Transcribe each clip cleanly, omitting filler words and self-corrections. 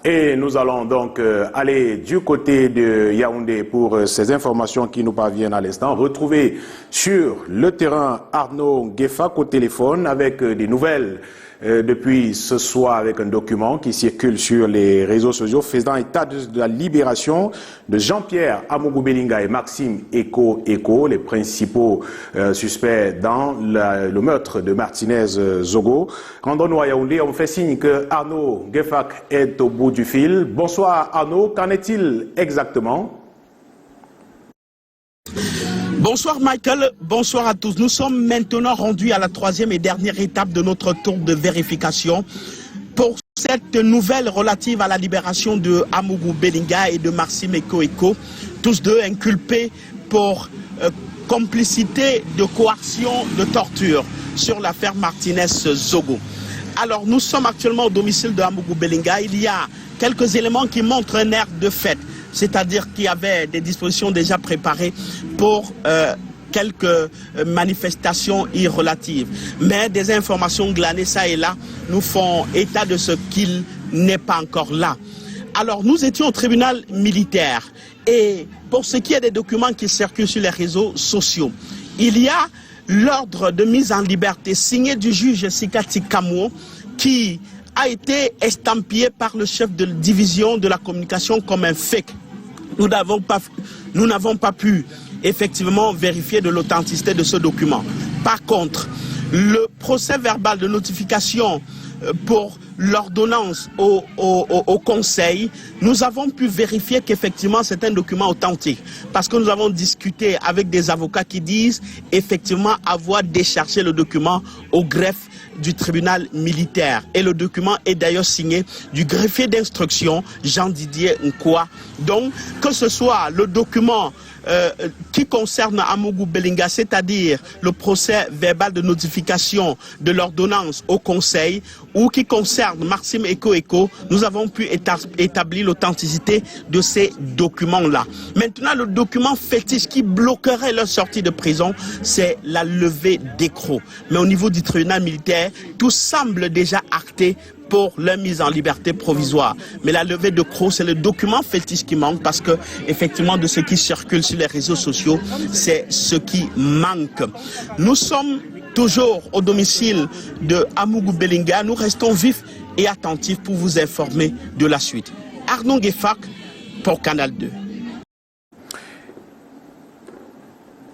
Et nous allons donc aller du côté de Yaoundé pour ces informations qui nous parviennent à l'instant. Retrouver sur le terrain Arnaud Gueffak au téléphone avec des nouvelles depuis ce soir avec un document qui circule sur les réseaux sociaux faisant état de la libération de Jean-Pierre Amougou Belinga et Maxime Eko, les principaux suspects dans le meurtre de Martinez Zogo. Rendons-nous à Yaoundé, on fait signe que Arnaud Gueffak est au bout du fil. Bonsoir Arnaud, qu'en est-il exactement ? Bonsoir Michael, bonsoir à tous. Nous sommes maintenant rendus à la troisième et dernière étape de notre tour de vérification pour cette nouvelle relative à la libération de Amougou Belinga et de Maxime Eko, tous deux inculpés pour complicité de coercion de torture sur l'affaire Martinez Zogo. Alors nous sommes actuellement au domicile de Amougou Belinga. Il y a quelques éléments qui montrent un air de fête. C'est-à-dire qu'il y avait des dispositions déjà préparées pour quelques manifestations irrelatives. Mais des informations glanées ça et là nous font état de ce qu'il n'est pas encore là. Alors nous étions au tribunal militaire et pour ce qui est des documents qui circulent sur les réseaux sociaux, il y a l'ordre de mise en liberté signé du juge Sikati Kamwo qui a été estampillé par le chef de division de la communication comme un fake. Nous n'avons pas pu effectivement vérifier de l'authenticité de ce document. Par contre, le procès verbal de notification pour l'ordonnance au conseil, nous avons pu vérifier qu'effectivement c'est un document authentique parce que nous avons discuté avec des avocats qui disent effectivement avoir déchargé le document au greffe du tribunal militaire et le document est d'ailleurs signé du greffier d'instruction Jean-Didier Nkwa. Donc que ce soit le document qui concerne Amougou Belinga, c'est-à-dire le procès verbal de notification de l'ordonnance au conseil ou qui concerne Maxime Eko, nous avons pu établir l'authenticité de ces documents-là. Maintenant, le document fétiche qui bloquerait leur sortie de prison, c'est la levée d'écrou. Mais au niveau du tribunal militaire, tout semble déjà acté pour leur mise en liberté provisoire. Mais la levée de croc, c'est le document fétiche qui manque parce que, effectivement, de ce qui circule sur les réseaux sociaux, c'est ce qui manque. Nous sommes toujours au domicile de Amougou Belinga. Nous restons vifs et attentifs pour vous informer de la suite. Arnaud Gueffak pour Canal 2.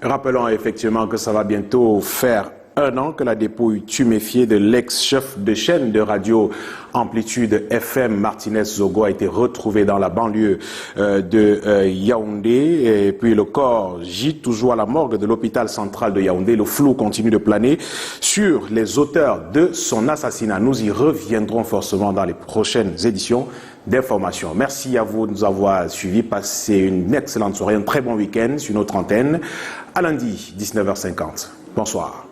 Rappelons effectivement que ça va bientôt faire 1 an que la dépouille tuméfiée de l'ex-chef de chaîne de radio Amplitude FM Martinez Zogo a été retrouvée dans la banlieue de Yaoundé. Et puis le corps gît toujours à la morgue de l'hôpital central de Yaoundé. Le flou continue de planer sur les auteurs de son assassinat. Nous y reviendrons forcément dans les prochaines éditions d'information. Merci à vous de nous avoir suivis. Passez une excellente soirée, un très bon week-end sur notre antenne. À lundi, 19h50. Bonsoir.